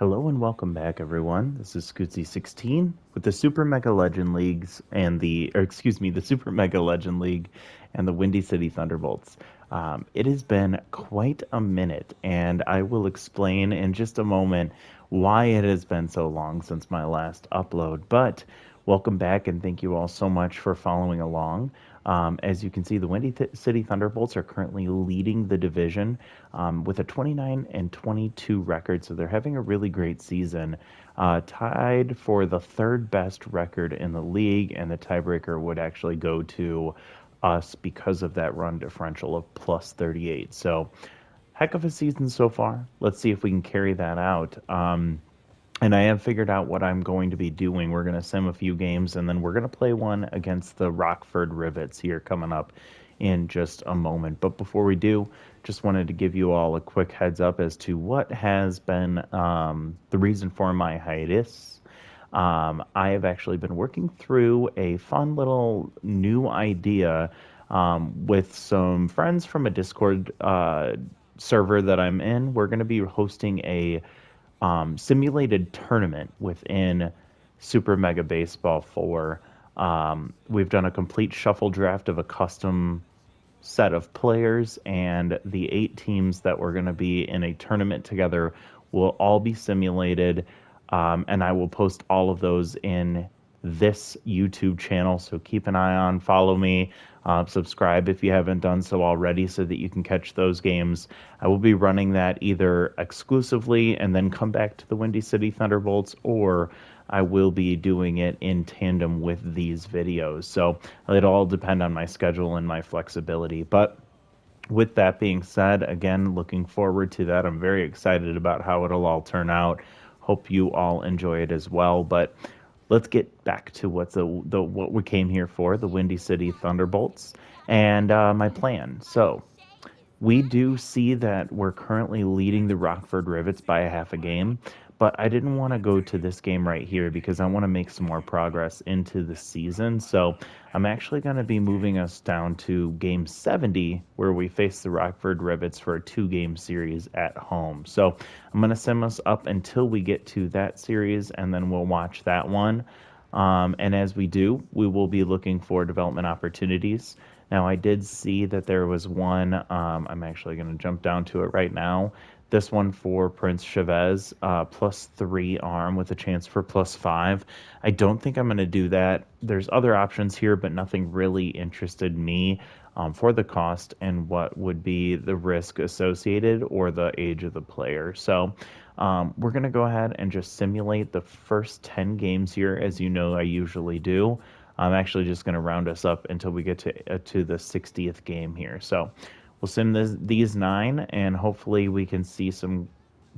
Hello and welcome back, everyone. This is Scootsy16 with the Super Mega Legend Leagues and the Super Mega Legend League and the Windy City Thunderbolts. It has been quite a minute, and I will explain in just a moment why it has been so long since my last upload. But welcome back, and thank you all so much for following along. As you can see, the City Thunderbolts are currently leading the division with a 29 and 22 record, so they're having a really great season. Tied for the third best record in the league, and the tiebreaker would actually go to us because of that run differential of plus 38. So, heck of a season so far. Let's see if we can carry that out. And I have figured out what I'm going to be doing. We're going to sim a few games, and then we're going to play one against the Rockford Rivets here coming up in just a moment. But before we do, just wanted to give you all a quick heads up as to what has been the reason for my hiatus. I have actually been working through a fun little new idea with some friends from a Discord server that I'm in. We're going to be hosting a simulated tournament within Super Mega Baseball 4. We've done a complete shuffle draft of a custom set of players, and the 8 teams that we're going to be in a tournament together will all be simulated. And I will post all of those in this YouTube channel. So keep an eye on, follow me, subscribe if you haven't done so already so that you can catch those games. I will be running that either exclusively and then come back to the Windy City Thunderbolts, or I will be doing it in tandem with these videos. So it'll all depend on my schedule and my flexibility. But with that being said, again, looking forward to that. I'm very excited about how it'll all turn out. Hope you all enjoy it as well. But let's get back to what's what we came here for, the Windy City Thunderbolts, and my plan. So we do see that we're currently leading the Rockford Rivets by a half a game, but I didn't want to go to this game right here because I want to make some more progress into the season. So I'm actually going to be moving us down to game 70, where we face the Rockford Rivets for a 2-game series at home. So I'm going to sim us up until we get to that series, and then we'll watch that one. And as we do, we will be looking for development opportunities. Now, I did see that there was one. I'm actually going to jump down to it right now. This one for Prince Chavez, +3 arm with a chance for +5. I don't think I'm going to do that. There's other options here, but nothing really interested me for the cost and what would be the risk associated or the age of the player. So we're going to go ahead and just simulate the first 10 games here, as you know I usually do. I'm actually just going to round us up until we get to the 60th game here. So we'll sim these 9, and hopefully we can see some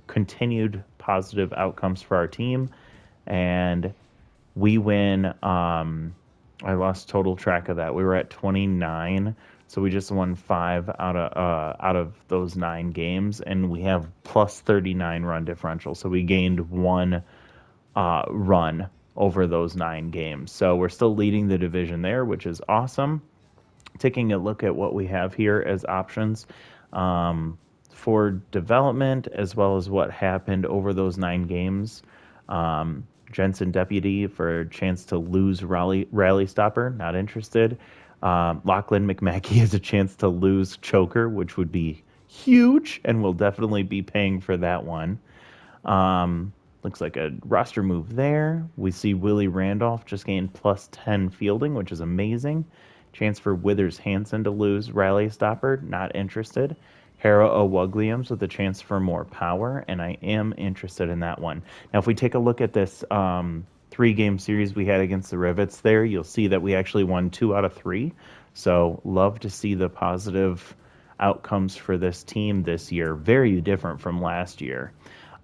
continued positive outcomes for our team. And we win. I lost total track of that. We were at 29, so we just won 5 out of those 9 games, and we have +39 run differential. So we gained 1 run over those 9 games. So we're still leading the division there, which is awesome. Taking a look at what we have here as options for development, as well as what happened over those 9 games. Jensen Deputy for a chance to lose Rally Stopper, not interested. Lachlan McMackey has a chance to lose Choker, which would be huge, and we'll definitely be paying for that one. Looks like a roster move there. We see Willie Randolph just gained +10 fielding, which is amazing. Chance for Withers Hansen to lose Rally Stopper, not interested. Hera O'Wugliams with a chance for more power, and I am interested in that one. Now, if we take a look at this 3-game series we had against the Rivets there, you'll see that we actually won 2 out of 3. So love to see the positive outcomes for this team this year. Very different from last year.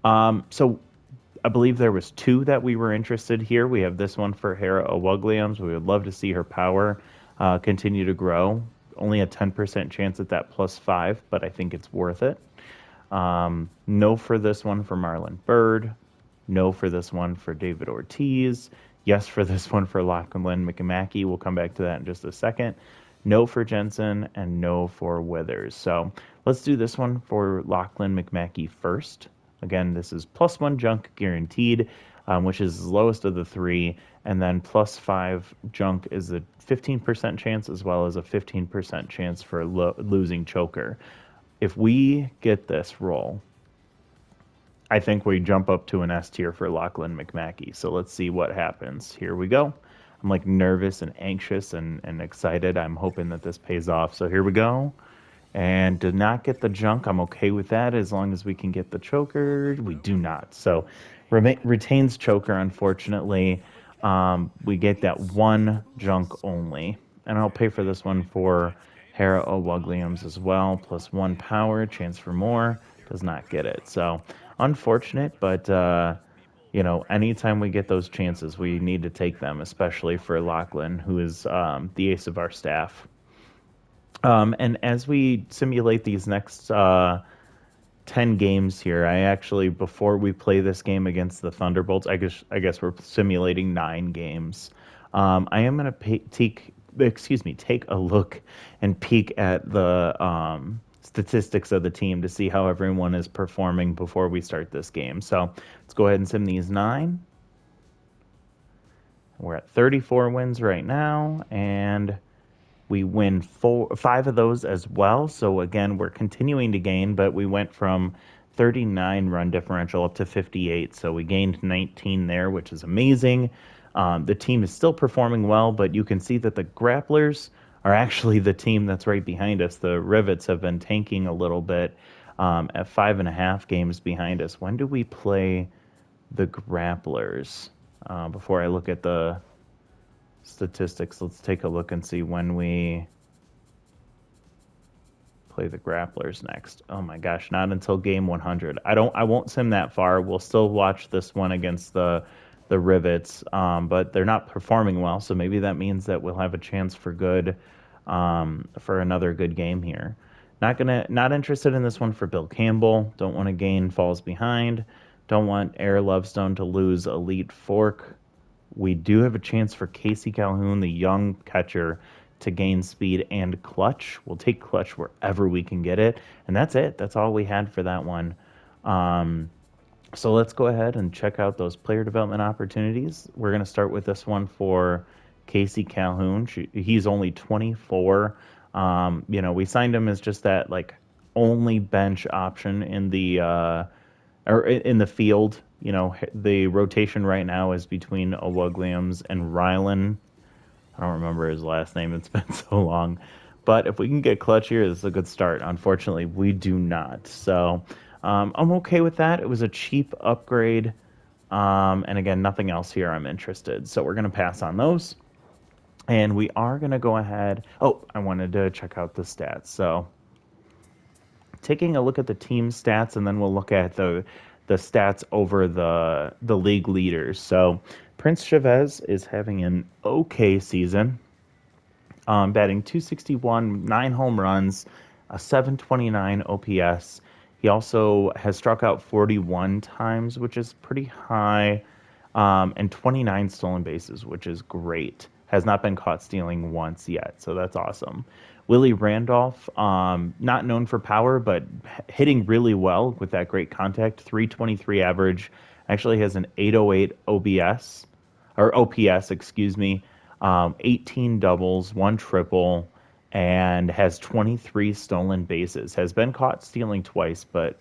So I believe there was 2 that we were interested here. We have this one for Hera O'Wugliams. We would love to see her power continue to grow. Only a 10% chance at that +5, but I think it's worth it. No for this one for Marlon Bird. No for this one for David Ortiz. Yes for this one for Lachlan McMackey. We'll come back to that in just a second. No for Jensen, and no for Withers. So let's do this one for Lachlan McMackey first. Again, this is +1 junk guaranteed, which is the lowest of the three, and then +5 junk is a 15% chance as well as a 15% chance for losing choker. If we get this roll, I think we jump up to an S tier for Lachlan McMackey. So let's see what happens. Here we go. I'm like nervous and anxious and excited. I'm hoping that this pays off. So here we go. And did not get the junk. I'm okay with that as long as we can get the choker. We do not. So retains choker, unfortunately. We get that one junk only. And I'll pay for this one for Hera O'Wugliams as well. +1 power, chance for more. Does not get it. So unfortunate, but anytime we get those chances, we need to take them, especially for Lachlan, who is the ace of our staff. And as we simulate these next 10 games here, I actually, before we play this game against the Thunderbolts, I guess we're simulating 9 games. I am going to take a look and peek at the statistics of the team to see how everyone is performing before we start this game. So let's go ahead and sim these 9. We're at 34 wins right now, and we win 5 of those as well. So again, we're continuing to gain, but we went from 39 run differential up to 58. So we gained 19 there, which is amazing. The team is still performing well, but you can see that the grapplers are actually the team that's right behind us. The Rivets have been tanking a little bit at 5.5 games behind us. When do we play the grapplers? Before I look at the statistics, let's take a look and see when we play the grapplers next. Oh my gosh, not until game 100. I won't sim that far. We'll still watch this one against the Rivets, but they're not performing well, so maybe that means that we'll have a chance for another good game here. Not interested in this one for Bill Campbell. Don't want to gain falls behind. Don't want Air Lovestone to lose elite fork. We do have a chance for Casey Calhoun, the young catcher, to gain speed and clutch. We'll take clutch wherever we can get it. And that's it. That's all we had for that one. So let's go ahead and check out those player development opportunities. We're going to start with this one for Casey Calhoun. He's only 24. We signed him as just that only bench option in the field. The rotation right now is between O'Wugliams and Rylan. I don't remember his last name. It's been so long. But if we can get clutch here, this is a good start. Unfortunately, we do not. So I'm okay with that. It was a cheap upgrade. And again, nothing else here I'm interested. So we're going to pass on those. And we are going to go ahead. Oh, I wanted to check out the stats. So taking a look at the team stats, and then we'll look at the stats over the league leaders. So Prince Chavez is having an okay season, batting .261, 9 home runs, a .729 OPS. He also has struck out 41 times, which is pretty high, and 29 stolen bases, which is great. Has not been caught stealing once yet, so that's awesome. Willie Randolph, not known for power, but hitting really well with that great contact. .323 average. Actually has an .808 OPS, excuse me. 18 doubles, 1 triple, and has 23 stolen bases. Has been caught stealing twice, but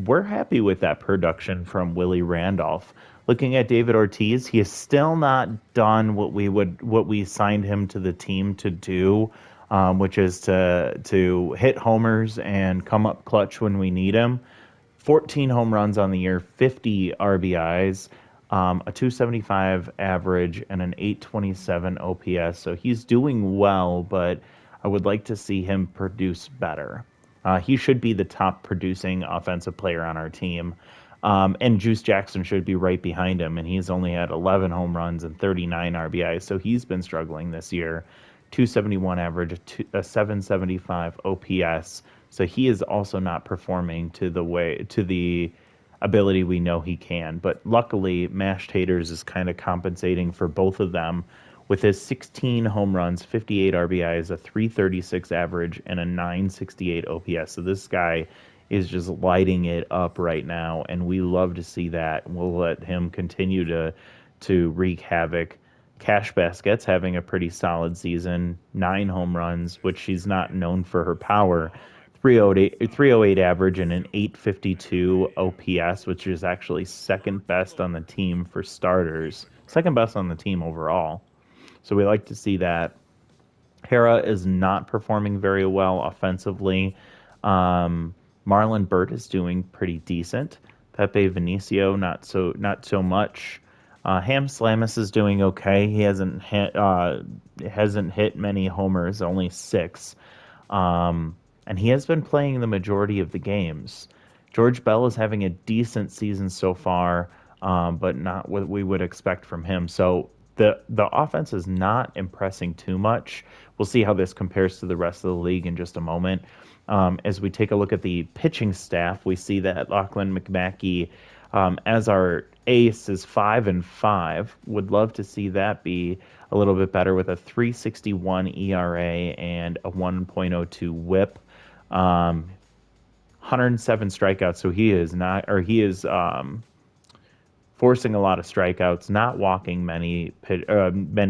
we're happy with that production from Willie Randolph. Looking at David Ortiz, he has still not done what we signed him to the team to do, which is to hit homers and come up clutch when we need him. 14 home runs on the year, 50 RBIs, a .275 average, and an .827 OPS. So he's doing well, but I would like to see him produce better. He should be the top producing offensive player on our team. And Juice Jackson should be right behind him, and he's only had 11 home runs and 39 RBIs, so he's been struggling this year. .271 average, a .775 OPS, so he is also not performing to the ability we know he can. But luckily, Mashed Haters is kind of compensating for both of them with his 16 home runs, 58 RBIs, a .336 average, and a .968 OPS. So this guy is just lighting it up right now, and we love to see that. We'll let him continue to wreak havoc. Cash Basket's having a pretty solid season, 9 home runs, which she's not known for her power. 308 average and an 852 OPS, which is actually second best on the team for starters, second best on the team overall. So we like to see that. Hera is not performing very well offensively. Um, Marlon Burt is doing pretty decent. Pepe Vinicio not so much. Ham Slamus is doing okay. He hasn't hit many homers, only 6. And he has been playing the majority of the games. George Bell is having a decent season so far, but not what we would expect from him. So the offense is not impressing too much. We'll see how this compares to the rest of the league in just a moment. As we take a look at the pitching staff, we see that Lachlan McMackey, as our ace, is 5-5. Would love to see that be a little bit better with a 3.61 ERA and a 1.02 WHIP. 107 strikeouts, so he is forcing a lot of strikeouts, not walking many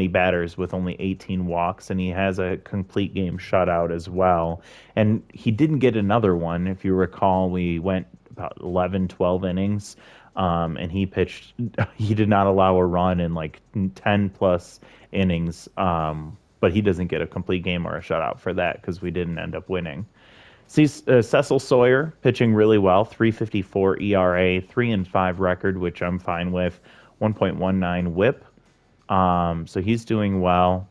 batters with only 18 walks, and he has a complete game shutout as well. And he didn't get another one. If you recall, we went about 11, 12 innings, and he pitched. He did not allow a run in like 10 plus innings, but he doesn't get a complete game or a shutout for that because we didn't end up winning. Cecil Sawyer pitching really well, 3.54 ERA, 3-5 record, which I'm fine with, 1.19 WHIP. So he's doing well.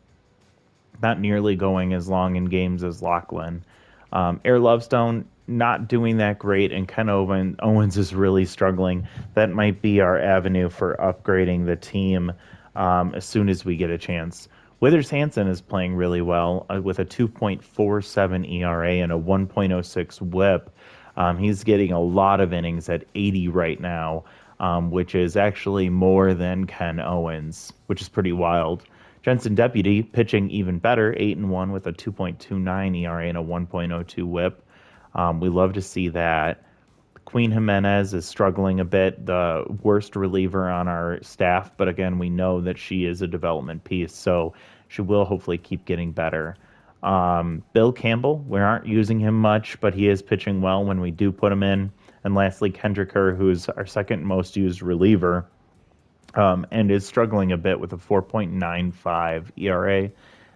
Not nearly going as long in games as Lachlan. Air Lovestone not doing that great, and Ken Owens is really struggling. That might be our avenue for upgrading the team as soon as we get a chance. Withers Hansen is playing really well with a 2.47 ERA and a 1.06 WHIP. He's getting a lot of innings at 80 right now, which is actually more than Ken Owens, which is pretty wild. Jensen Deputy pitching even better, 8-1 with a 2.29 ERA and a 1.02 WHIP. We love to see that. Queen Jimenez is struggling a bit, the worst reliever on our staff, but again, we know that she is a development piece, so she will hopefully keep getting better. Bill Campbell, we aren't using him much, but he is pitching well when we do put him in. And lastly, Kendrick Kerr, who is our second most used reliever, and is struggling a bit with a 4.95 ERA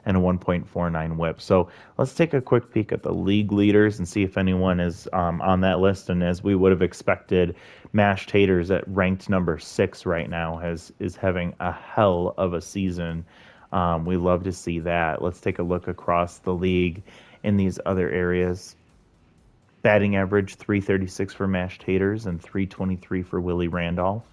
and a 1.49 WHIP. So let's take a quick peek at the league leaders and see if anyone is on that list. And as we would have expected, Mashed Taters at ranked number 6 right now is having a hell of a season. We love to see that. Let's take a look across the league in these other areas. Batting average 336 for Mashed Taters and 323 for Willie Randolph.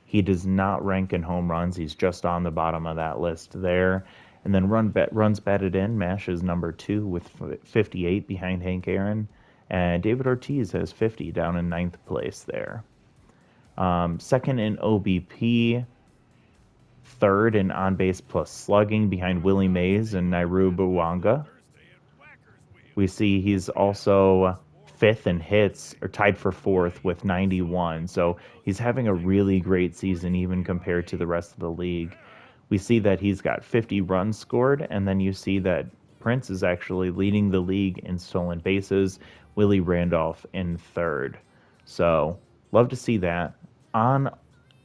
He does not rank in home runs. He's just on the bottom of that list there. And then runs batted in, Mash is number 2 with 58 behind Hank Aaron. And David Ortiz has 50 down in 9th place there. Second in OBP, third in on-base plus slugging behind Willie Mays and Nairu Buwanga. We see he's also 5th in hits, or tied for 4th with 91. So he's having a really great season even compared to the rest of the league. We see that he's got 50 runs scored, and then you see that Prince is actually leading the league in stolen bases, Willie Randolph in 3rd. So love to see that. On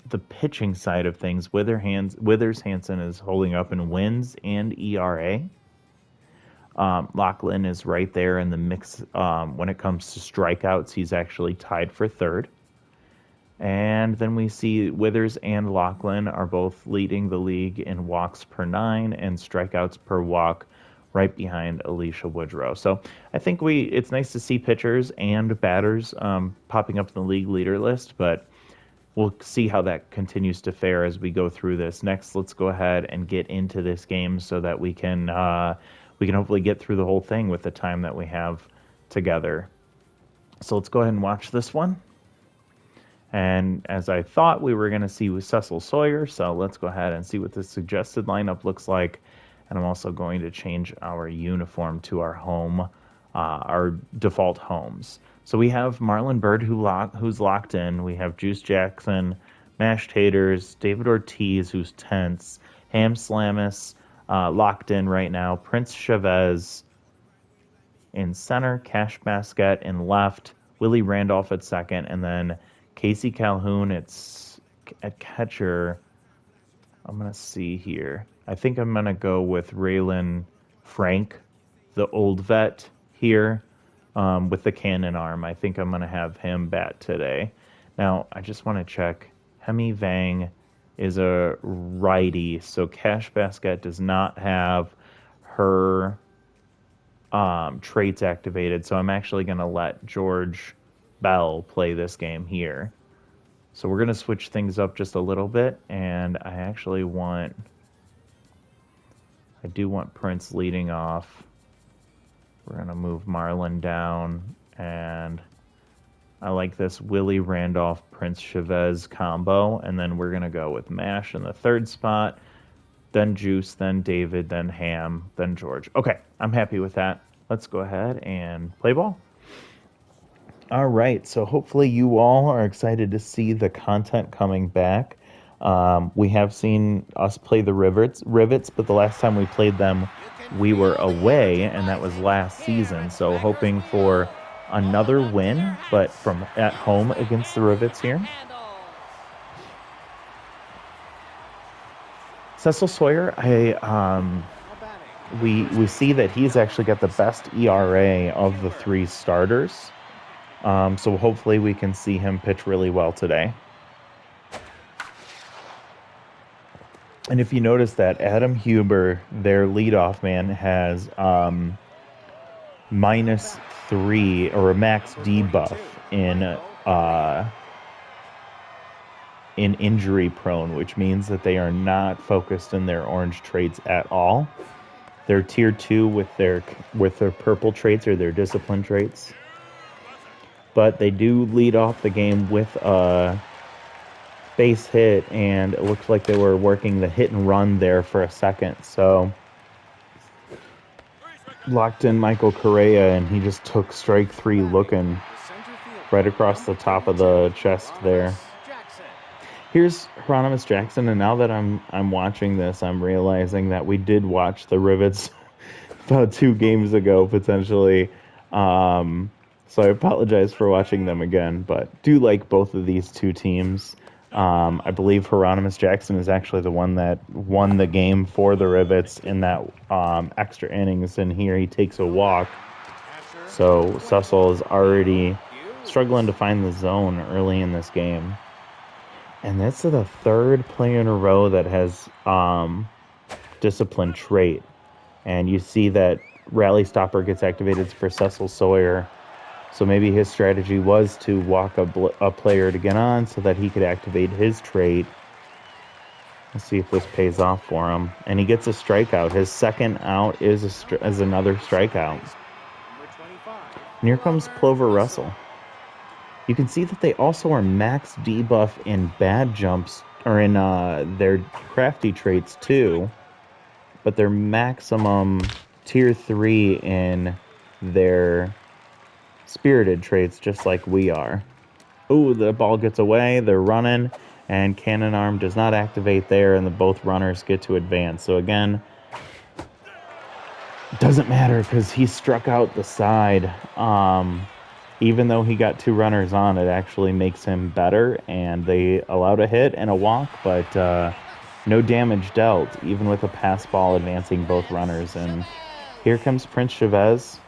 the pitching side of things, Withers Hansen is holding up in wins and ERA. Lachlan is right there in the mix when it comes to strikeouts. He's actually tied for 3rd. And then we see Withers and Lachlan are both leading the league in walks per 9 and strikeouts per walk, right behind Alicia Woodrow. So I think it's nice to see pitchers and batters popping up in the league leader list, but we'll see how that continues to fare as we go through this. Next, let's go ahead and get into this game so that we can hopefully get through the whole thing with the time that we have together. So let's go ahead and watch this one. And as I thought, we were going to see with Cecil Sawyer, so let's go ahead and see what the suggested lineup looks like. And I'm also going to change our uniform to our home our default homes. So we have Marlon Bird who's locked in. We have Juice Jackson, Mashed Taters, David Ortiz who's tense, Ham Slamus locked in right now, Prince Chavez in center, Cash Basket in left, Willie Randolph at second, and then Casey Calhoun at catcher. I'm going to see here. I think I'm going to go with Raylan Frank, the old vet here, with the cannon arm. I think I'm going to have him bat today. Now, I just want to check. Hemi Vang is a righty, so Cash Basket does not have her traits activated, so I'm actually going to let George Bell play this game here. So we're going to switch things up just a little bit, and I do want Prince leading off. We're going to move Marlon down, and I like this Willie Randolph Prince Chavez combo, and then we're going to go with Mash in the third spot, then Juice, then David, then Ham, then George. Okay, I'm happy with that. Let's go ahead and play ball. All right, so hopefully you all are excited to see the content coming back. We have seen us play the Rivets, but the last time we played them, we were away, and that was last season. So hoping for another win, but from at home against the Rivets here. Cecil Sawyer, we see that he's actually got the best ERA of the three starters. So hopefully we can see him pitch really well today. And if you notice that Adam Huber, their leadoff man, has -3 or a max debuff in injury prone, which means that they are not focused in their orange traits at all. They're tier 2 with their purple traits or their discipline traits. But they do lead off the game with a base hit, and it looks like they were working the hit and run there for a second. So locked in Michael Correa, and he just took strike 3 looking right across the top of the chest there. Here's Hieronymus Jackson, and now that I'm watching this, I'm realizing that we did watch the Rivets about 2 games ago, potentially. So I apologize for watching them again, but do like both of these two teams. I believe Hieronymus Jackson is actually the one that won the game for the Rivets in that extra innings, and here he takes a walk. So Cecil is already struggling to find the zone early in this game. And that's the third player in a row that has discipline trait. And you see that Rally Stopper gets activated for Cecil Sawyer. So maybe his strategy was to walk a player to get on so that he could activate his trait. Let's see if this pays off for him. And he gets a strikeout. His second out is another strikeout. And here comes Plover Russell. You can see that they also are max debuff in bad jumps, or in their crafty traits too. But they're maximum tier 3 in their spirited traits, just like we are. Ooh, the ball gets away, they're running, and Cannon Arm does not activate there, and both runners get to advance. So again, it doesn't matter because he struck out the side. Even though he got 2 runners on, it actually makes him better, and they allowed a hit and a walk, but no damage dealt, even with a pass ball advancing both runners. And here comes Prince Chavez.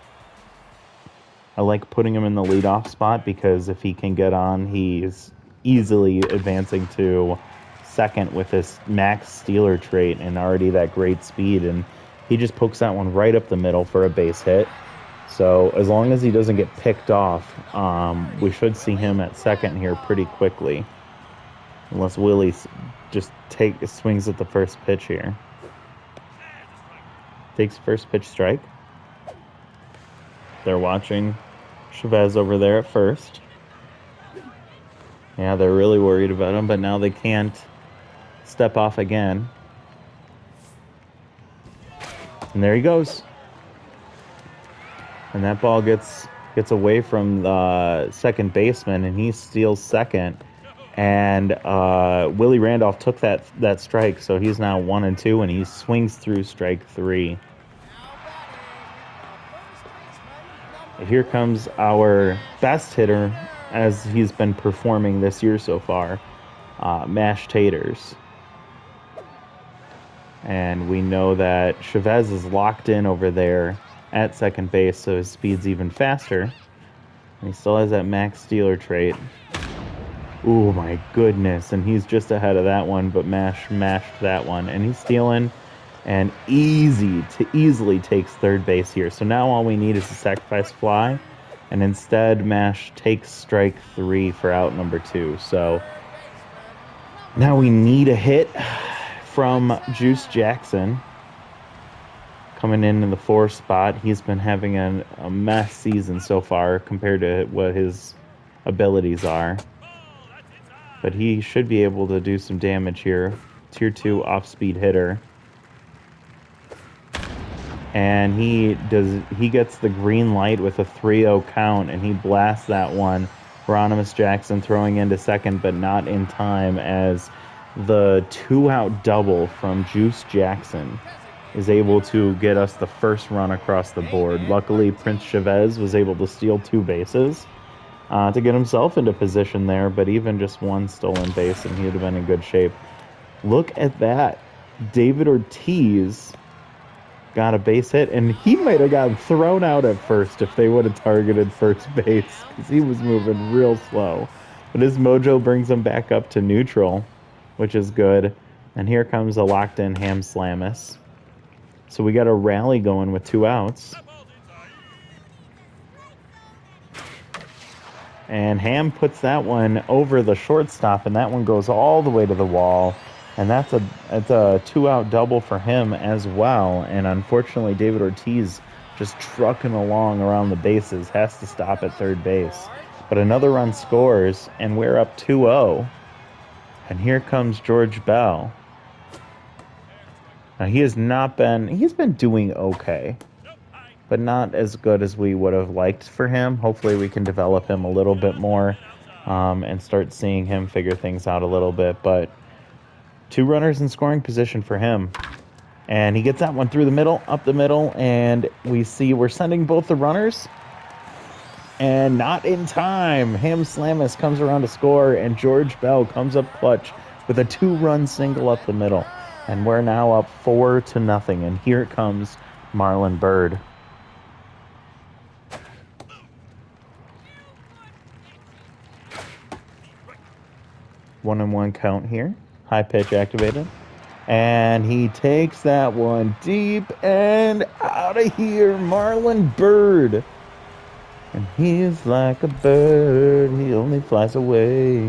I like putting him in the leadoff spot because if he can get on, he's easily advancing to second with his max stealer trait and already that great speed, and he just pokes that one right up the middle for a base hit. So as long as he doesn't get picked off, we should see him at second here pretty quickly. Unless Willie just swings at the first pitch here. Takes first pitch strike. They're watching Chavez over there at first. Yeah, they're really worried about him, but now they can't step off again. And there he goes. And that ball gets away from the second baseman, and he steals second. And Willie Randolph took that strike, so he's now 1-2, and he swings through strike 3. Here comes our best hitter, as he's been performing this year so far, Mash Taters. And we know that Chavez is locked in over there at second base, so his speed's even faster. And he still has that max stealer trait. Oh my goodness, and he's just ahead of that one, but mashed that one. And he's stealing and easily takes third base here. So now all we need is a sacrifice fly, and instead Mash takes strike 3 for out number 2. So now we need a hit from Juice Jackson coming in the 4 spot. He's been having a mess season so far compared to what his abilities are. But he should be able to do some damage here. Tier 2 off-speed hitter. And he gets the green light with a 3-0 count, and he blasts that one. Hieronymus Jackson throwing into second, but not in time, as the 2-out double from Juice Jackson is able to get us the first run across the board. Luckily, Prince Chavez was able to steal 2 bases to get himself into position there, but even just 1 stolen base and he would have been in good shape. Look at that. David Ortiz got a base hit, and he might have gotten thrown out at first if they would have targeted first base, because he was moving real slow. But his mojo brings him back up to neutral, which is good. And here comes a locked-in Ham Slamus. So we got a rally going with 2 outs. And Ham puts that one over the shortstop, and that one goes all the way to the wall. And that's a 2-out double for him as well. And unfortunately, David Ortiz just trucking along around the bases, has to stop at third base. But another run scores, and we're up 2-0. And here comes George Bell. Now he's been doing okay, but not as good as we would have liked for him. Hopefully we can develop him a little bit more and start seeing him figure things out a little bit. But 2 runners in scoring position for him. And he gets that one through the middle, up the middle, and we see we're sending both the runners. And not in time. Ham Slamus comes around to score, and George Bell comes up clutch with a 2-run single up the middle. And we're now up 4-0. And here comes Marlon Byrd. 1-1 count here. High pitch activated. And he takes that one deep and out of here. Marlon Byrd. And he's like a bird. He only flies away.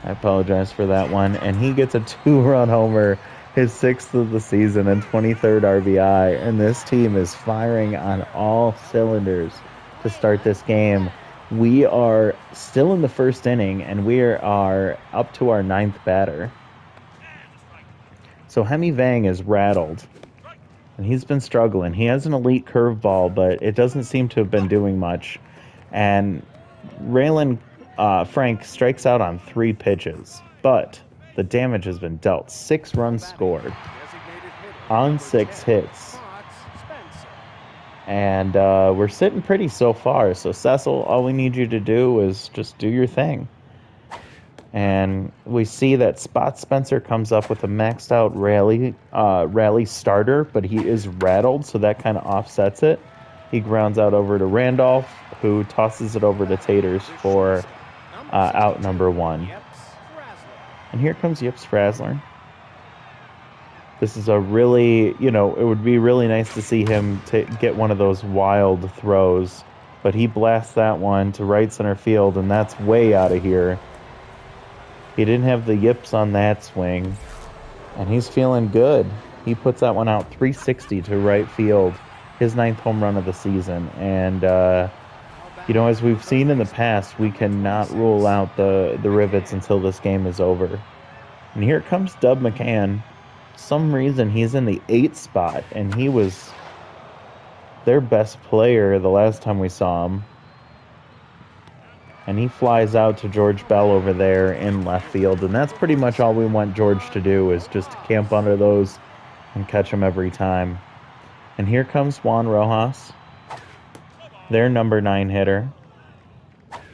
I apologize for that one. And he gets a 2-run homer, his 6th of the season and 23rd RBI. And this team is firing on all cylinders to start this game. We are still in the first inning, and we are up to our 9th batter. So Hemi Vang is rattled, and he's been struggling. He has an elite curveball, but it doesn't seem to have been doing much. And Raylan Frank strikes out on 3 pitches, but the damage has been dealt. 6 runs scored on 6 hits. And we're sitting pretty so far. So Cecil, all we need you to do is just do your thing. And we see that Spot Spencer comes up with a maxed out rally starter, but he is rattled, so that kind of offsets it. He grounds out over to Randolph, who tosses it over to Taters for out number 1. And here comes Yips Frazzler. This is a really, it would be really nice to see him get one of those wild throws, but he blasts that one to right center field, and that's way out of here. He didn't have the yips on that swing, and he's feeling good. He puts that one out 360 to right field, his 9th home run of the season. And, as we've seen in the past, we cannot rule out the Rivets until this game is over. And here comes Dub McCann. For some reason, he's in the 8th spot, and he was their best player the last time we saw him. And he flies out to George Bell over there in left field. And that's pretty much all we want George to do, is just to camp under those and catch them every time. And here comes Juan Rojas, their number 9 hitter.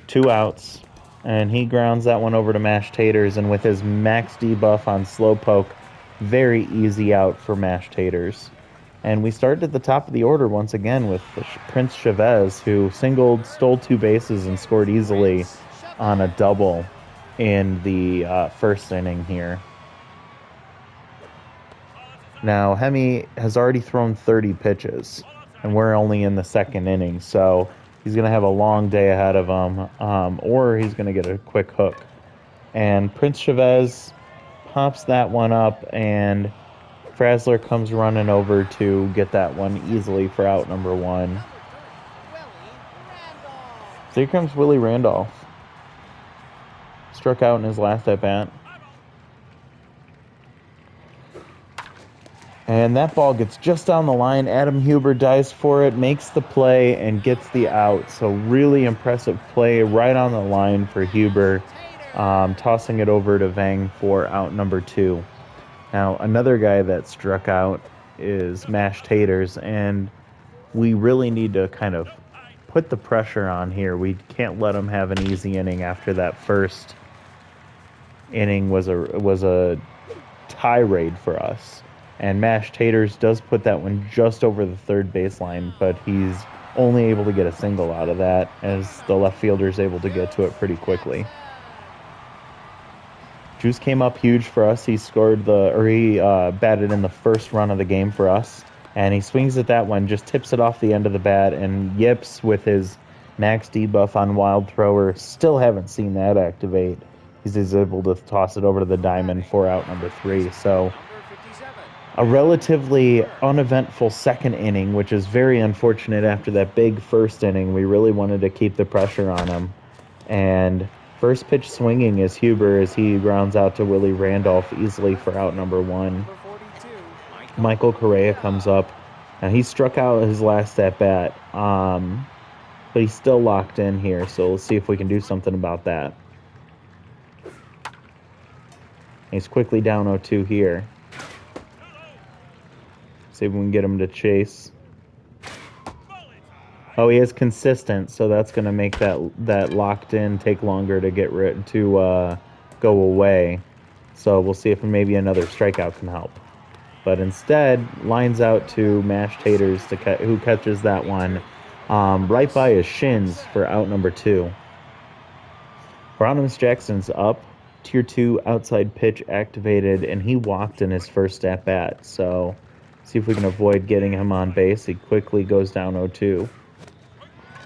2 outs. And he grounds that one over to Mashed Taters. And with his max debuff on Slowpoke, very easy out for Mashed Taters. And we started at the top of the order once again with Prince Chavez, who singled, stole 2 bases, and scored easily on a double in the first inning here. Now, Hemi has already thrown 30 pitches, and we're only in the second inning, so he's going to have a long day ahead of him, or he's going to get a quick hook. And Prince Chavez pops that one up, and Frazzler comes running over to get that one easily for out number 1. So here comes Willie Randolph. Struck out in his last at-bat. And that ball gets just down the line. Adam Huber dives for it, makes the play, and gets the out. So really impressive play right on the line for Huber, tossing it over to Vang for out number 2. Now, another guy that struck out is Mashed Taters, and we really need to kind of put the pressure on here. We can't let him have an easy inning after that first inning was a tirade for us. And Mashed Taters does put that one just over the third baseline, but he's only able to get a single out of that, as the left fielder is able to get to it pretty quickly. Juice came up huge for us. He batted in the first run of the game for us, and he swings at that one, just tips it off the end of the bat, and Yips with his max debuff on Wild Thrower, still haven't seen that activate. He's able to toss it over to the diamond for out number 3. So a relatively uneventful second inning, which is very unfortunate after that big first inning. We really wanted to keep the pressure on him. And first pitch swinging is Huber as he grounds out to Willie Randolph easily for out number 1. Michael Correa comes up. Now, he struck out his last at-bat, but he's still locked in here, so let's see if we can do something about that. He's quickly down 0-2 here. See if we can get him to chase. Oh, he is consistent, so that's going to make that locked in take longer to go away. So we'll see if maybe another strikeout can help. But instead, lines out to Mashed Taters, who catches that one right by his shins for out number 2. Bronimus Jackson's up. Tier 2 outside pitch activated, and he walked in his first at-bat. So see if we can avoid getting him on base. He quickly goes down 0-2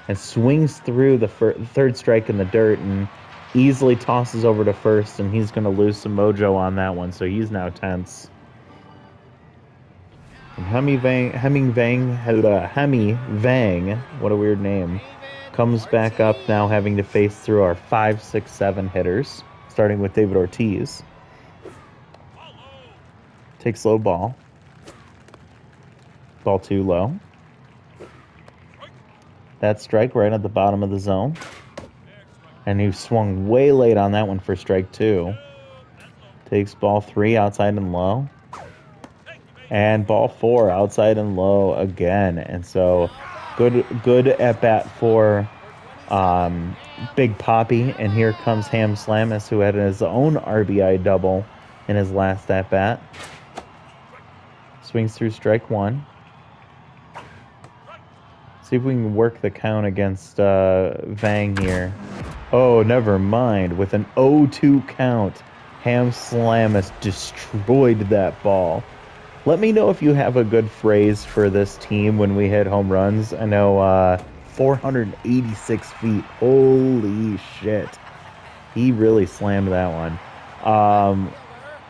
and swings through the third strike in the dirt and easily tosses over to first, and he's going to lose some mojo on that one, so he's now tense. And Hemi Vang, what a weird name, comes back up now, having to face through our 5, 6, 7 hitters, starting with David Ortiz. Takes low ball. Ball 2 low. That strike right at the bottom of the zone. And he swung way late on that one for strike 2. Takes ball 3 outside and low. And ball 4 outside and low again. And so good at bat for Big Poppy. And here comes Ham Slamus, who had his own RBI double in his last at bat. Swings through strike 1. See if we can work the count against Vang here. Oh, never mind. With an 0-2 count, Ham Slamus destroyed that ball. Let me know if you have a good phrase for this team when we hit home runs. I know 486 feet. Holy shit. He really slammed that one.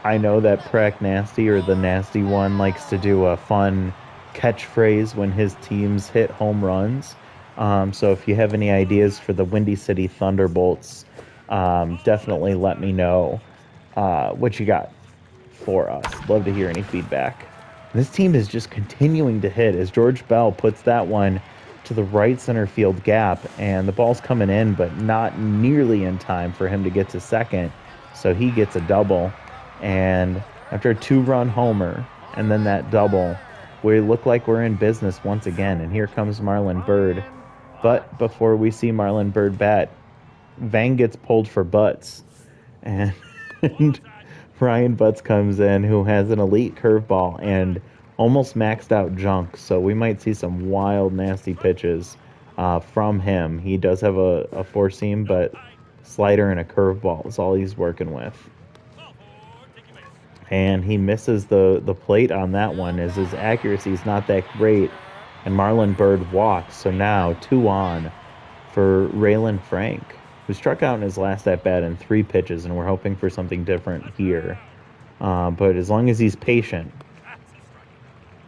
I know that Prack Nasty, or the Nasty One, likes to do a fun catchphrase when his teams hit home runs. So if you have any ideas for the Windy City Thunderbolts, definitely let me know what you got for us. Love to hear any feedback. This team is just continuing to hit as George Bell puts that one to the right center field gap, and the ball's coming in, but not nearly in time for him to get to second. So he gets a double, and after a 2-run homer and then that double, we look like we're in business once again. And here comes Marlon Byrd. But before we see Marlon Byrd bat, Vang gets pulled for butts, and, and Ryan Butts comes in, who has an elite curveball and almost maxed out junk. So we might see some wild, nasty pitches from him. He does have a four seam, but slider and a curveball is all he's working with. And he misses the plate on that one, as his accuracy is not that great. And Marlon Byrd walks. So now 2 on for Raylan Frank, who struck out in his last at bat in 3 pitches, and we're hoping for something different here. But as long as he's patient,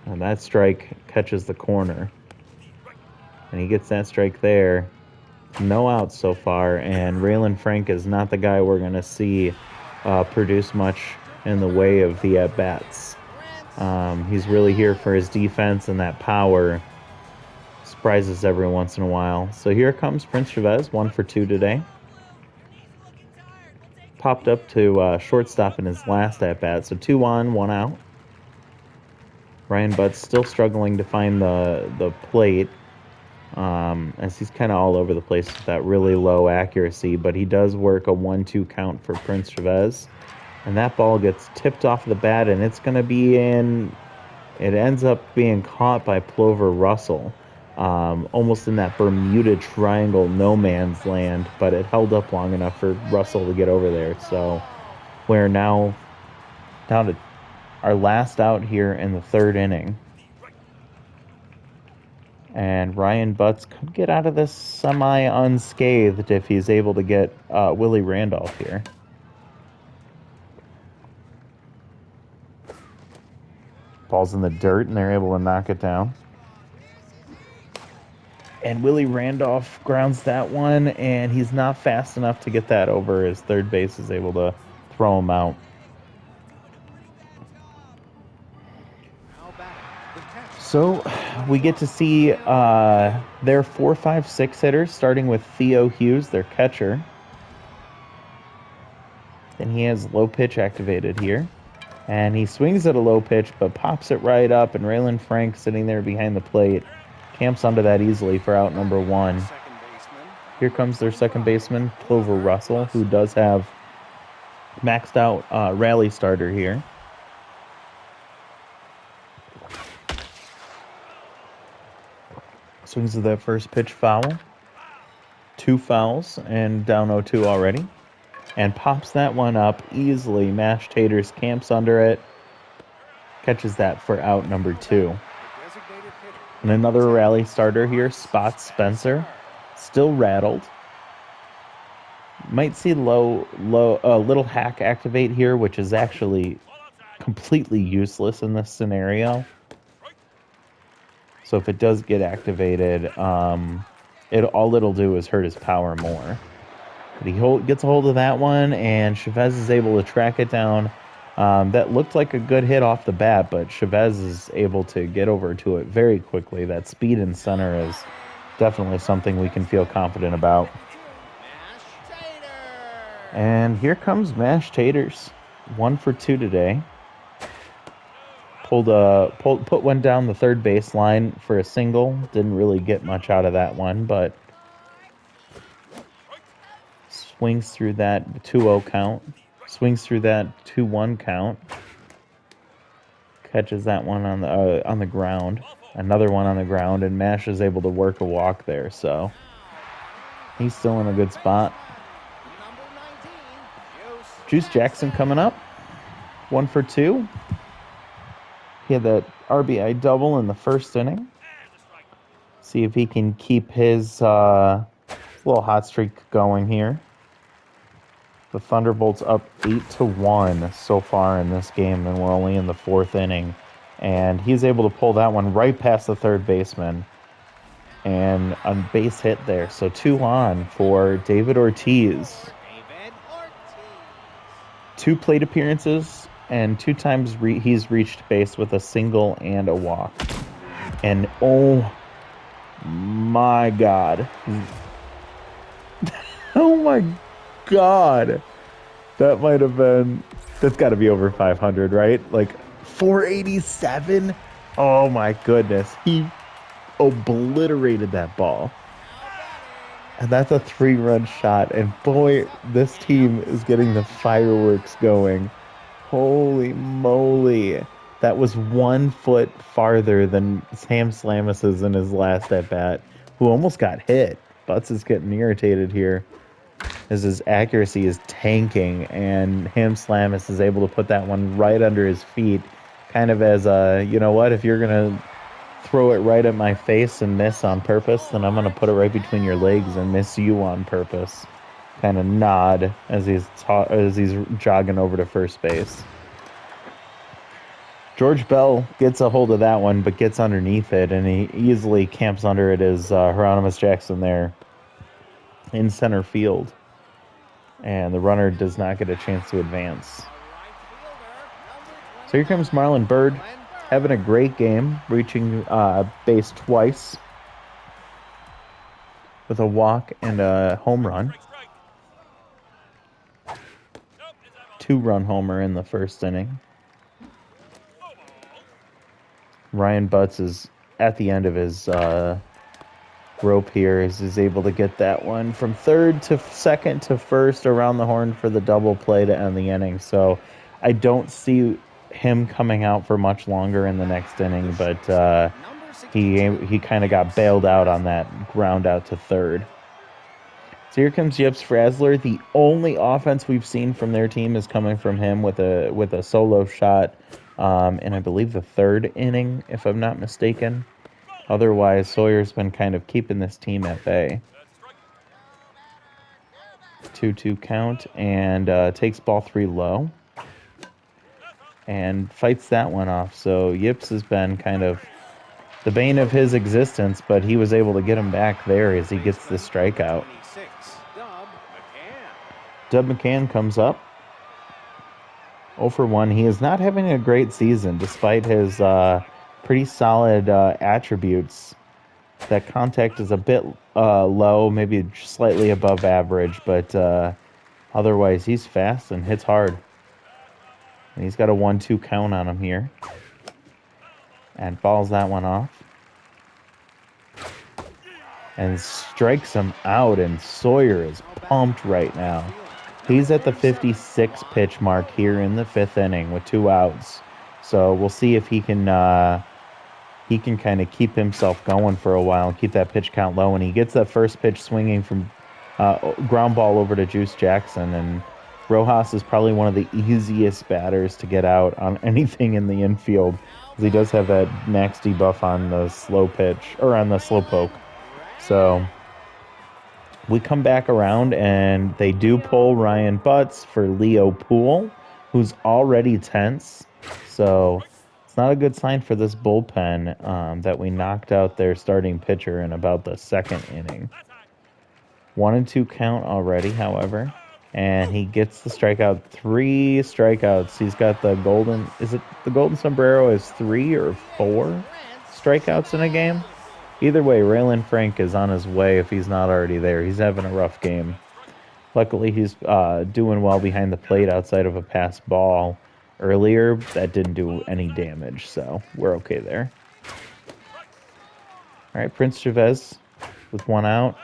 and that strike catches the corner, and he gets that strike there. No outs so far, and Raylan Frank is not the guy we're going to see produce much in the way of the at-bats. He's really here for his defense and that power. Surprises every once in a while. So here comes Prince Chavez, 1 for 2 today. Popped up to shortstop in his last at-bat, so 2 on, 1 out. Ryan Butts still struggling to find the plate, as he's kind of all over the place with that really low accuracy, but he does work a 1-2 count for Prince Chavez. And that ball gets tipped off the bat, and it's going to be in. It ends up being caught by Plover Russell, almost in that Bermuda Triangle no man's land, but it held up long enough for Russell to get over there. So we're now down to our last out here in the 3rd inning. And Ryan Butts could get out of this semi-unscathed if he's able to get Willie Randolph here. Ball's in the dirt, and they're able to knock it down. And Willie Randolph grounds that one, and he's not fast enough to get that over, as third base is able to throw him out. So we get to see their 4, 5, 6 hitters, starting with Theo Hughes, their catcher. And he has low pitch activated here. And he swings at a low pitch, but pops it right up, and Raylan Frank, sitting there behind the plate, camps onto that easily for out number 1. Here comes their second baseman, Plover Russell, who does have maxed out rally starter here. Swings at that first pitch foul. 2 fouls, and down 0-2 already. And pops that one up easily. Mashed Taters camps under it. Catches that for out number 2. And another rally starter here, spots Spencer. Still rattled. Might see little hack activate here, which is actually completely useless in this scenario. So if it does get activated, all it'll do is hurt his power more. But he gets a hold of that one, and Chavez is able to track it down. That looked like a good hit off the bat, but Chavez is able to get over to it very quickly. That speed in center is definitely something we can feel confident about. And here comes Mashed Taters, 1 for 2 today. Put one down the third baseline for a single. Didn't really get much out of that one, but swings through that 2-0 count. Swings through that 2-1 count. Catches that one on the ground. Another one on the ground, and Mash is able to work a walk there, so he's still in a good spot. Juice Jackson coming up, 1 for 2. He had that RBI double in the first inning. See if he can keep his little hot streak going here. The Thunderbolts up 8-1 so far in this game, and we're only in the 4th inning. And he's able to pull that one right past the third baseman. And a base hit there. So 2 on for David Ortiz. 2 plate appearances and 2 times he's reached base with a single and a walk. And oh my God. Oh my God. That might have been, that's got to be over 500, right? Like 487? Oh my goodness. He obliterated that ball. And that's a 3-run shot. And boy, this team is getting the fireworks going. Holy moly. That was 1 foot farther than Sam Slamus's in his last at bat, who almost got hit. Butts is getting irritated here as his accuracy is tanking, and Ham Slamus is able to put that one right under his feet, kind of as a, you know what, if you're going to throw it right at my face and miss on purpose, then I'm going to put it right between your legs and miss you on purpose. Kind of nod as he's jogging over to first base. George Bell gets a hold of that one, but gets underneath it, and he easily camps under it as Hieronymus Jackson there in center field. And the runner does not get a chance to advance. So here comes Marlon Byrd, having a great game, reaching base twice with a walk and a home run. 2-run homer in the first inning. Ryan Butts is at the end of his rope here as he's able to get that one from third to second to first around the horn for the double play to end the inning. So I don't see him coming out for much longer in the next inning, but he kind of got bailed out on that ground out to third. So here comes Yips Frazzler. The only offense we've seen from their team is coming from him with a solo shot in, I believe, the third inning, if I'm not mistaken. Otherwise, Sawyer's been kind of keeping this team at bay. 2-2 count, and takes ball 3 low. And fights that one off. So Yips has been kind of the bane of his existence, but he was able to get him back there as he gets the strikeout. Dub McCann comes up. 0 for 1. He is not having a great season despite his pretty solid attributes. That contact is a bit low, maybe slightly above average, but otherwise he's fast and hits hard. And he's got a 1-2 count on him here. And fouls that one off. And strikes him out, and Sawyer is pumped right now. He's at the 56 pitch mark here in the 5th inning with 2 outs. So we'll see if he can kind of keep himself going for a while and keep that pitch count low. And he gets that first pitch swinging from ground ball over to Juice Jackson. And Rojas is probably one of the easiest batters to get out on anything in the infield, because he does have that max debuff on the slow pitch, or on the slow poke. So we come back around, and they do pull Ryan Butts for Leo Poole, who's already tense. So it's not a good sign for this bullpen that we knocked out their starting pitcher in about the 2nd inning. 1-2 count already, however. And he gets the strikeout. 3 strikeouts. He's got the golden... Is it the golden sombrero is 3 or 4 strikeouts in a game? Either way, Raylan Frank is on his way if he's not already there. He's having a rough game. Luckily, he's doing well behind the plate outside of a pass ball earlier. That didn't do any damage, so we're okay there. All right, Prince Chavez with 1 out.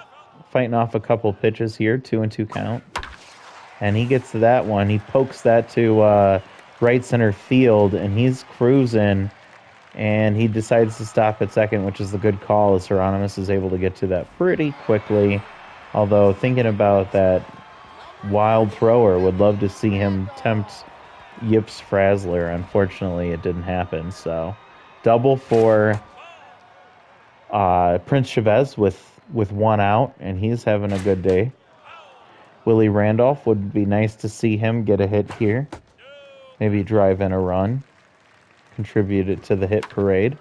Fighting off a couple pitches here, 2-2 count. And he gets to that one. He pokes that to right center field, and he's cruising. And he decides to stop at second, which is the good call, as Hieronymus is able to get to that pretty quickly. Although, thinking about that wild thrower, would love to see him tempt Yips Frazzler. Unfortunately, it didn't happen. So, double for Prince Chavez with 1 out, and he's having a good day. Willie Randolph, would be nice to see him get a hit here. Maybe drive in a run. Contribute it to the hit parade.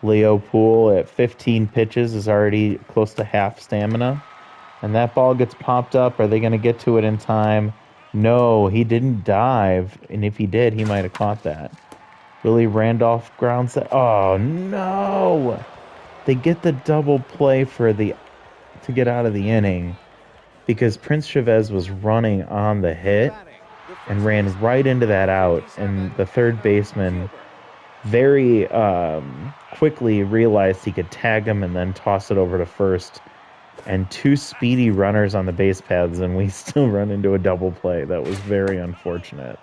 Leo Poole at 15 pitches is already close to half stamina. And that ball gets popped up. Are they going to get to it in time? No, he didn't dive. And if he did, he might have caught that. Willie Randolph grounds that. Oh, no. They get the double play to get out of the inning because Prince Chavez was running on the hit and ran right into that out. And the third baseman very quickly realized he could tag him and then toss it over to first. And two speedy runners on the base paths, and we still run into a double play. That was very unfortunate.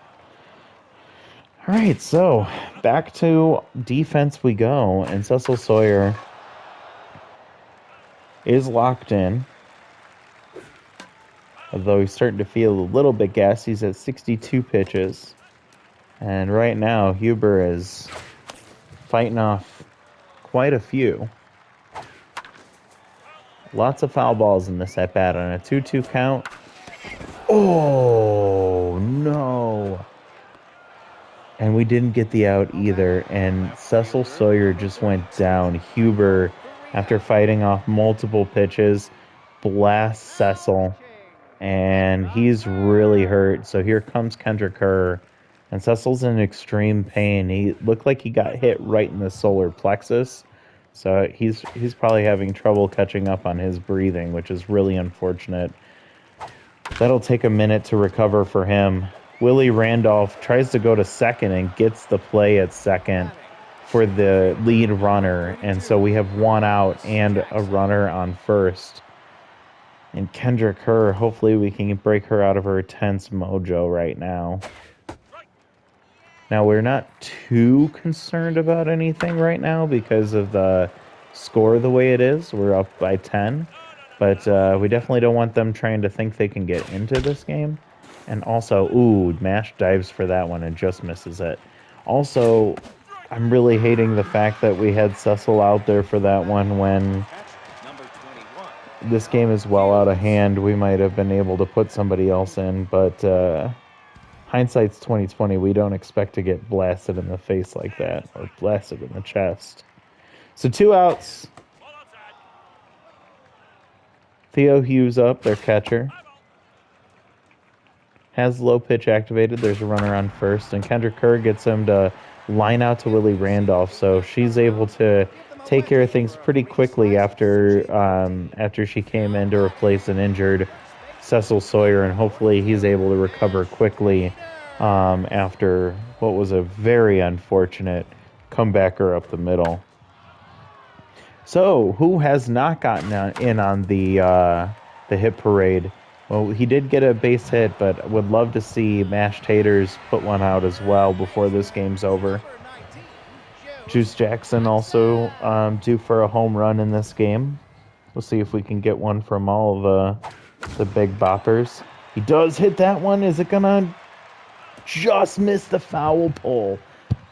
All right, so back to defense we go, and Cecil Sawyer is locked in. Although he's starting to feel a little bit gassed. He's at 62 pitches. And right now, Huber is fighting off quite a few. Lots of foul balls in this at bat on a 2-2 count. Oh, no. And we didn't get the out either. And Cecil Sawyer just went down. Huber, after fighting off multiple pitches, blasts Cecil. And he's really hurt. So here comes Kendrick Kerr. And Cecil's in extreme pain. He looked like he got hit right in the solar plexus. So he's probably having trouble catching up on his breathing, which is really unfortunate. That'll take a minute to recover for him. Willie Randolph tries to go to second and gets the play at second for the lead runner. And so we have one out and a runner on first. And Kendrick Kerr, hopefully we can break her out of her tense mojo right now. Now, we're not too concerned about anything right now because of the score the way it is. We're up by 10. But we definitely don't want them trying to think they can get into this game. And also, ooh, Mash dives for that one and just misses it. Also, I'm really hating the fact that we had Cecil out there for that one when this game is well out of hand. We might have been able to put somebody else in, but hindsight's 2020. We don't expect to get blasted in the face like that or blasted in the chest. So 2 outs. Theo Hughes up, their catcher. Has low pitch activated. There's a runner on first, and Kendrick Kerr gets him to line out to Willie Randolph. So she's able to take care of things pretty quickly after she came in to replace an injured Cecil Sawyer, and hopefully he's able to recover quickly after what was a very unfortunate comebacker up the middle. So, who has not gotten in on the hit parade? Well, he did get a base hit, but would love to see Mashed Taters put one out as well before this game's over. Juice Jackson also due for a home run in this game. We'll see if we can get one from all of the big boppers. He does hit that one. Is it gonna just miss the foul pole?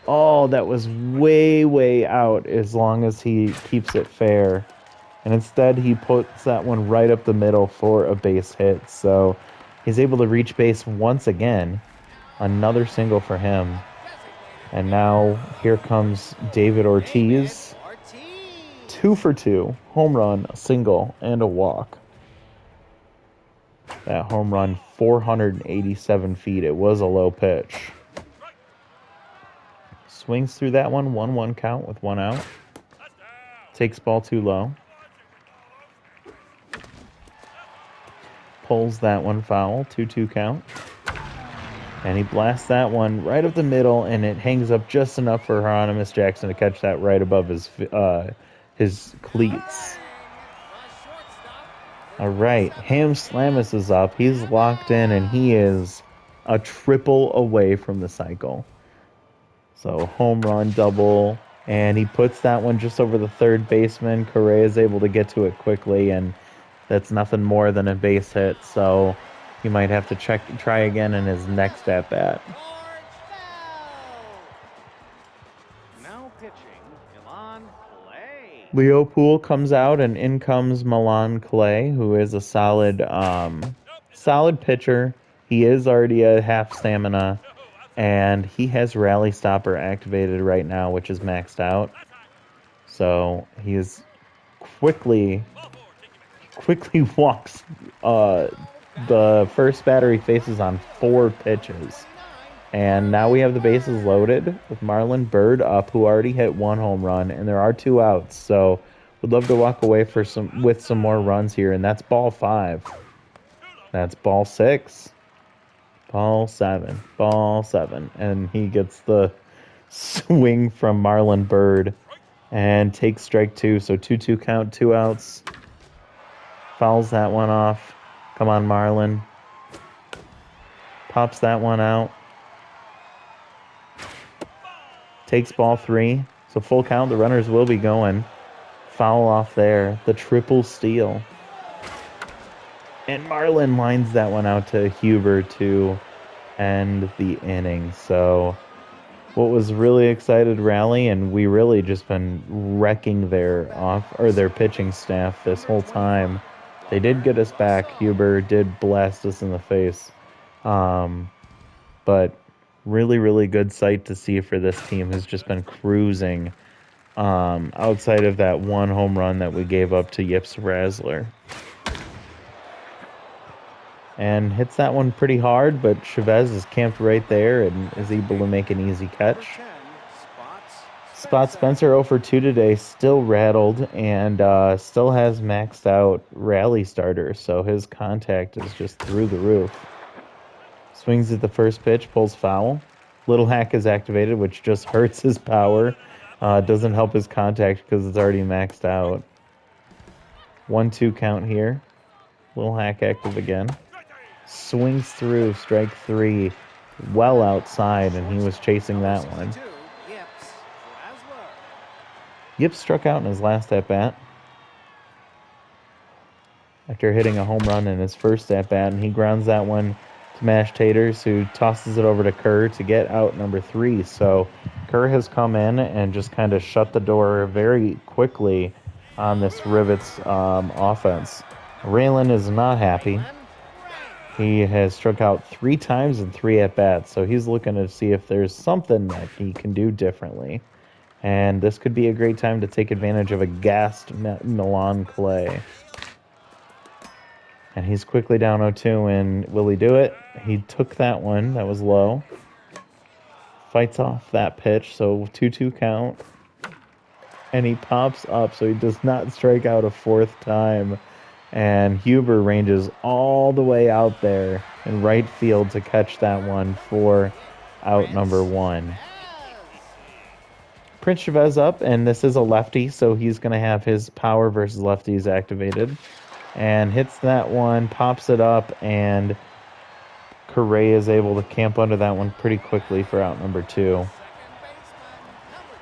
Oh, that was way, way out as long as he keeps it fair. And instead, he puts that one right up the middle for a base hit. So he's able to reach base once again. Another single for him. And now here comes David Ortiz. 2 for 2. Home run, a single, and a walk. That home run, 487 feet. It was a low pitch. Swings through that one, 1-1 count with 1 out. Takes ball too low. Pulls that one foul, 2-2 count. And he blasts that one right up the middle, and it hangs up just enough for Hieronymus Jackson to catch that right above his cleats. All right, Ham Slamus is up. He's locked in, and he is a triple away from the cycle. So home run, double, and he puts that one just over the third baseman. Correa is able to get to it quickly, and that's nothing more than a base hit. So he might have to try again in his next at bat. Now pitching, Milan Clay. Leo Poole comes out, and in comes Milan Clay, who is a solid pitcher. He is already at half stamina. And he has Rally Stopper activated right now, which is maxed out. So he is quickly quickly walks the first batter he faces on 4 pitches. And now we have the bases loaded with Marlon Byrd up, who already hit 1 home run, and there are 2 outs. So would love to walk away with some more runs here, and that's ball 5. That's ball 6. Ball 7. Ball 7. And he gets the swing from Marlon Byrd and takes strike 2. So 2-2 count, 2 outs. Fouls that one off. Come on, Marlon. Pops that one out. Takes ball 3. So full count. The runners will be going. Foul off there. The triple steal. And Marlon lines that one out to Huber to end the inning. So what was really excited rally, and we really just been wrecking their pitching staff this whole time. They did get us back. Huber did blast us in the face. But really, really good sight to see for this team who's just been cruising outside of that 1 home run that we gave up to Yips Razzler. And hits that one pretty hard, but Chavez is camped right there and is able to make an easy catch. Spot Spencer 0 for 2 today, still rattled, and still has maxed out rally starter, so his contact is just through the roof. Swings at the first pitch, pulls foul. Little hack is activated, which just hurts his power. Doesn't help his contact because it's already maxed out. 1-2 count here. Little hack active again. Swings through, strike 3, well outside, and he was chasing that one. Yips struck out in his last at-bat after hitting a home run in his first at-bat, and he grounds that one to Mash Taters, who tosses it over to Kerr to get out number 3. So Kerr has come in and just kind of shut the door very quickly on this Rivets offense. Raylan is not happy. He has struck out 3 times in 3 at-bats, so he's looking to see if there's something that he can do differently. And this could be a great time to take advantage of a gassed Milan Clay. And he's quickly down 0-2, and will he do it? He took that one. That was low. Fights off that pitch, so 2-2 count. And he pops up, so he does not strike out a 4th time. And Huber ranges all the way out there in right field to catch that one for out number 1. Prince Chavez up, and this is a lefty, so he's going to have his power versus lefties activated. And hits that one, pops it up, and Correa is able to camp under that one pretty quickly for out number 2.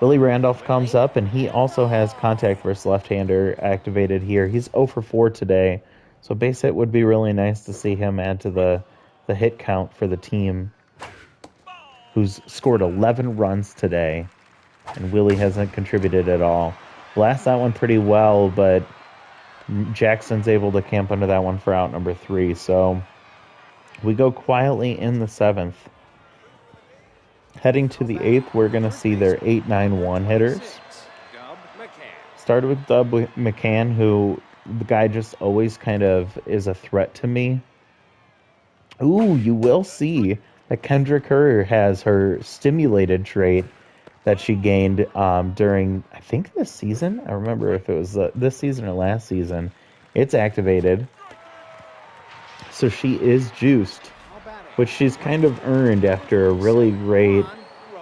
Willie Randolph comes up, and he also has contact versus left-hander activated here. He's 0 for 4 today, so base hit would be really nice to see him add to the hit count for the team, who's scored 11 runs today, and Willie hasn't contributed at all. Blast that one pretty well, but Jackson's able to camp under that one for out number 3, so we go quietly in the 7th. Heading to the 8th, we're going to see their 8-9-1 hitters. Started with Dub McCann, who the guy just always kind of is a threat to me. Ooh, you will see that Kendra Kerr has her stimulated trait that she gained during, I think, this season. I remember if it was this season or last season. It's activated. So she is juiced, which she's kind of earned after a really great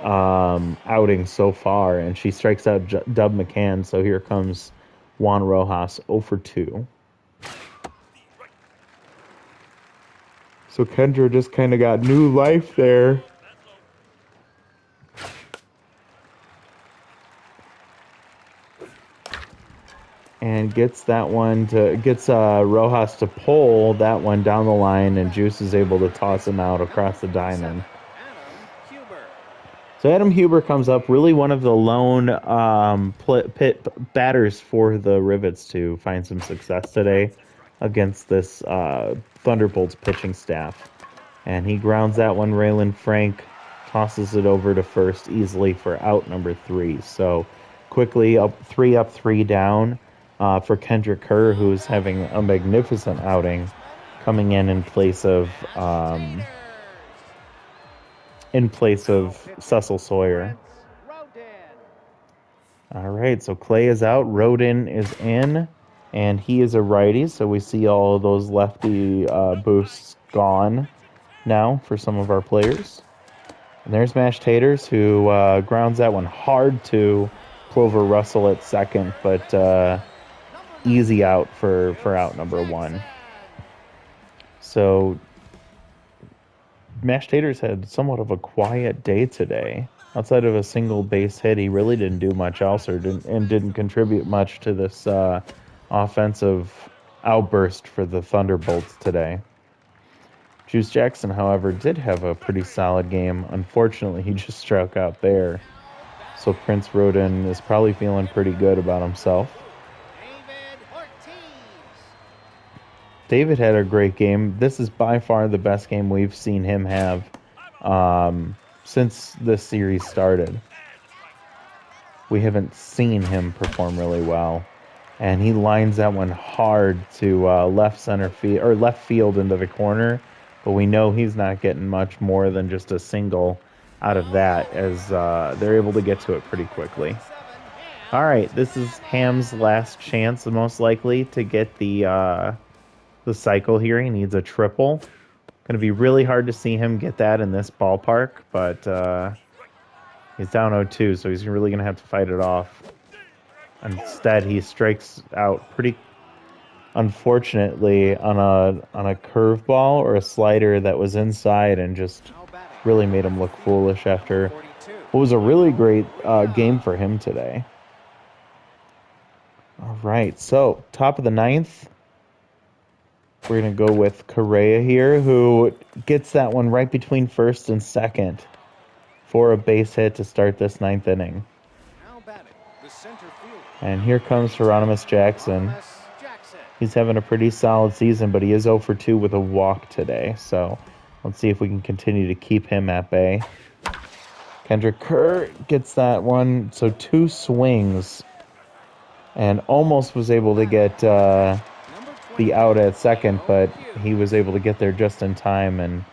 outing so far. And she strikes out Dub McCann. So here comes Juan Rojas, 0 for 2. So Kendra just kind of got new life there. And gets Rojas to pull that one down the line, and Juice is able to toss him out across the diamond. So Adam Huber comes up, really one of the lone batters for the Rivets to find some success today against this Thunderbolts pitching staff. And he grounds that one. Raylan Frank tosses it over to first easily for out number 3. So quickly up 3 down. for Kendrick Kerr, who's having a magnificent outing, coming in place of Cecil Sawyer. All right, so Clay is out, Rodin is in, and he is a righty, so we see all of those lefty boosts gone now for some of our players. And there's Mashed Taters, who grounds that one hard to Clover Russell at second, but easy out for out number one. So Mashed Taters had somewhat of a quiet day today. Outside of a single base hit, he really didn't do much else didn't contribute much to this offensive outburst for the Thunderbolts today. Juice Jackson, however, did have a pretty solid game. Unfortunately, he just struck out there. So Prince Rodin is probably feeling pretty good about himself. David had a great game. This is by far the best game we've seen him have since this series started. We haven't seen him perform really well. And he lines that one hard to left field into the corner. But we know he's not getting much more than just a single out of that, as they're able to get to it pretty quickly. All right, this is Ham's last chance, most likely, to get the cycle here. He needs a triple. Going to be really hard to see him get that in this ballpark, but he's down 0-2, so he's really going to have to fight it off. Instead, he strikes out pretty unfortunately on a curveball or a slider that was inside and just really made him look foolish after what was a really great game for him today. All right, so top of the ninth. We're going to go with Correa here, who gets that one right between first and second for a base hit to start this ninth inning. And here comes Hieronymus Jackson. He's having a pretty solid season, but he is 0-2 with a walk today. So let's see if we can continue to keep him at bay. Kendrick Kerr gets that one. So 2 swings and almost was able to get the out at second, but he was able to get there just in time. And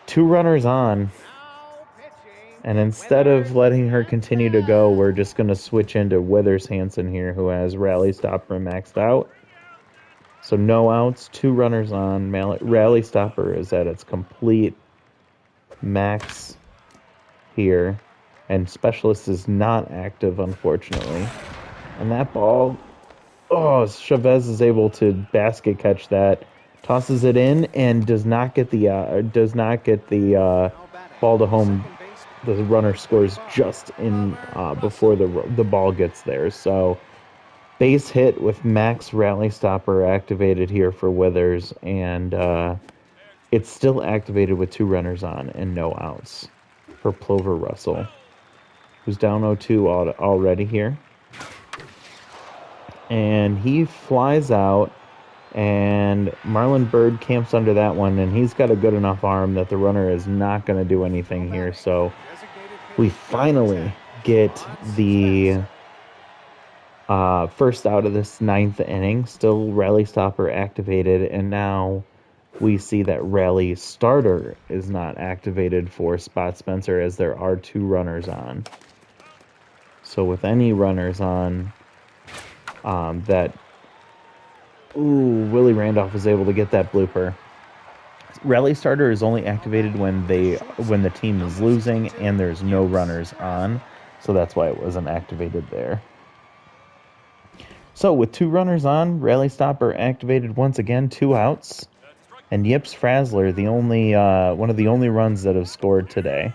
2 runners on. And instead of letting her continue to go, we're just going to switch into Withers Hansen here, who has Rally Stopper maxed out. So no outs, 2 runners on. Rally Stopper is at its complete max here. And Specialist is not active, unfortunately. And that ball, Chavez is able to basket catch that. Tosses it in and does not get the ball to home. The runner scores just in before the ball gets there. So base hit with Max Rally Stopper activated here for Withers, and it's still activated with 2 runners on and no outs for Plover Russell, who's down 0-2 already here. And he flies out, and Marlon Bird camps under that one, and he's got a good enough arm that the runner is not going to do anything here. So we finally get the first out of this 9th inning. Still Rally Stopper activated, and now we see that Rally Starter is not activated for Spot Spencer, as there are 2 runners on. So with any runners on, Willie Randolph is able to get that blooper. Rally Starter is only activated when the team is losing and there's no runners on, so that's why it wasn't activated there. So with 2 runners on, Rally Stopper activated once again, 2 outs, and Yips Frazzler, the only one of the only runs that have scored today,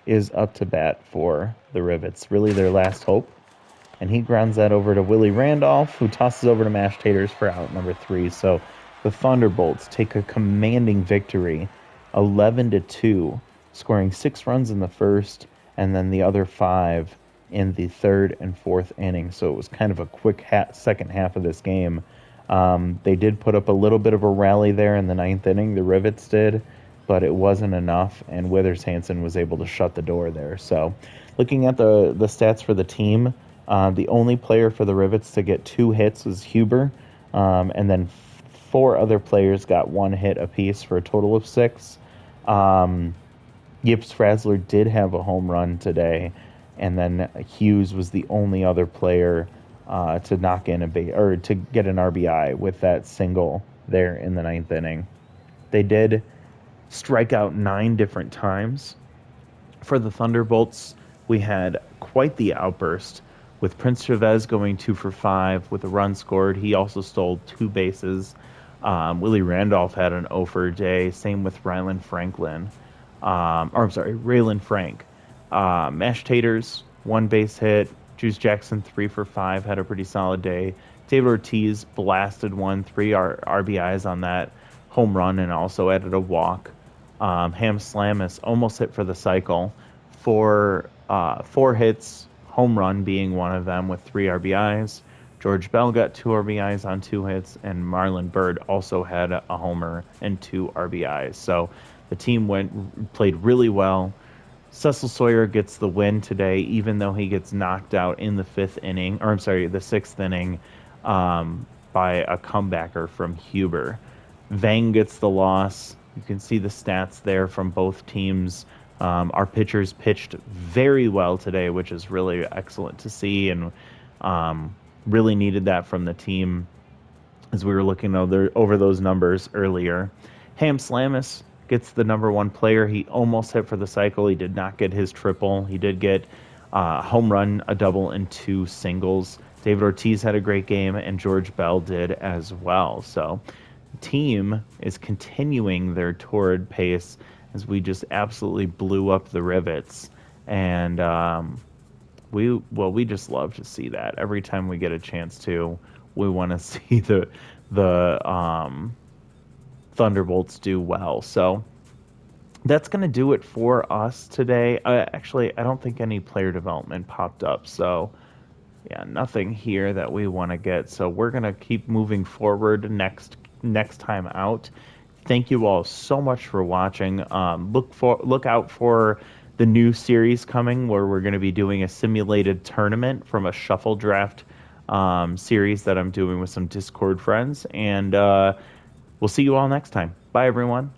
is up to bat for the Rivets. Really their last hope. And he grounds that over to Willie Randolph, who tosses over to Mashed Taters for out number 3. So the Thunderbolts take a commanding victory, 11-2, scoring 6 runs in the first, and then the other 5 in the 3rd and 4th inning. So it was kind of a quick second half of this game. They did put up a little bit of a rally there in the 9th inning, the Rivets did, but it wasn't enough, and Withers Hansen was able to shut the door there. So looking at the stats for the team, The only player for the Rivets to get 2 hits was Huber, and then 4 other players got 1 hit apiece for a total of 6. Um, Gibbs Frazzler did have a home run today, and then Hughes was the only other player to knock in or to get an RBI with that single there in the 9th inning. They did strike out 9 different times. For the Thunderbolts, we had quite the outburst with Prince Chavez going 2 for 5 with a run scored. He also stole 2 bases. Willie Randolph had an 0 for a day. Same with Rylan Franklin. Raylan Frank. Mashed Taters, 1 base hit. Juice Jackson, 3 for 5, had a pretty solid day. David Ortiz blasted 3 RBIs on that home run and also added a walk. Ham Slamus almost hit for the cycle. 4 hits, home run being one of them with 3 RBIs. George Bell got 2 RBIs on 2 hits, and Marlon Byrd also had a homer and 2 RBIs. So the team played really well. Cecil Sawyer gets the win today, even though he gets knocked out in the 5th inning, or I'm sorry, the 6th inning, by a comebacker from Huber. Vang gets the loss. You can see the stats there from both teams. Our pitchers pitched very well today, which is really excellent to see, and really needed that from the team as we were looking over those numbers earlier. Ham Slamus gets the #1 player. He almost hit for the cycle. He did not get his triple. He did get a home run, a double, and 2 singles. David Ortiz had a great game, and George Bell did as well. So the team is continuing their torrid pace as we just absolutely blew up the Rivets. And we just love to see that. Every time we get a chance to, we want to see the Thunderbolts do well. So that's going to do it for us today. Actually, I don't think any player development popped up. So yeah, nothing here that we want to get. So we're going to keep moving forward next time out. Thank you all so much for watching. Look out for the new series coming where we're going to be doing a simulated tournament from a shuffle draft series that I'm doing with some Discord friends. And we'll see you all next time. Bye, everyone.